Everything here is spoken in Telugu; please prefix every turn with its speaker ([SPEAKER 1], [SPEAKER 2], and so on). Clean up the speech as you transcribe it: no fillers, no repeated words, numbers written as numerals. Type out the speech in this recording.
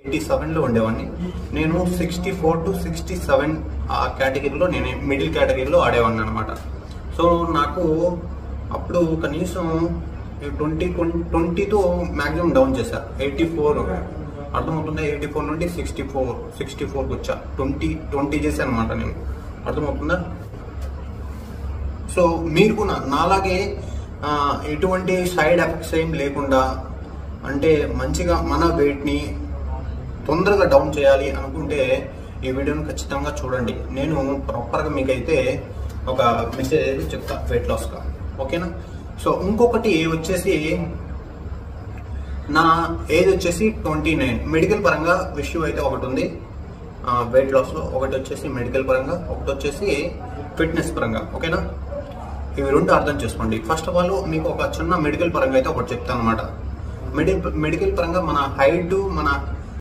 [SPEAKER 1] 87లో ఉండేవాడిని. నేను 64 to 67 ఆ కేటగిరీలో, నేను మిడిల్ కేటగిరీలో ఆడేవాడిని అనమాట. సో నాకు అప్పుడు కనీసం 20తో మ్యాక్సిమం డౌన్ చేశా. 84 అర్థమవుతుందా, 84 నుండి 64కి వచ్చా. 20 చేశాను అనమాట నేను, అర్థమవుతుందా. సో మీరు కూడా నాలాగే ఎటువంటి సైడ్ ఎఫెక్ట్స్ ఏం లేకుండా, అంటే మంచిగా మన వెయిట్ని తొందరగా డౌన్ చేయాలి అనుకుంటే ఈ వీడియోని ఖచ్చితంగా చూడండి. నేను ప్రాపర్గా మీకైతే ఒక మెసేజ్ చెప్తా వెయిట్ లాస్గా, ఓకేనా. సో ఇంకొకటి వచ్చేసి, నా ఏజ్ వచ్చేసి 29. మెడికల్ పరంగా ఇష్యూ అయితే ఒకటి ఉంది వెయిట్ లాస్లో. ఒకటి వచ్చేసి మెడికల్ పరంగా, ఒకటి వచ్చేసి ఫిట్నెస్ పరంగా, ఓకేనా. ఇవి రెండు అర్థం చేసుకోండి. ఫస్ట్ ఆఫ్ ఆల్ మీకు ఒక చిన్న మెడికల్ పరంగా అయితే ఒకటి చెప్తాను అనమాట. మెడికల్ పరంగా మన హైట్, మన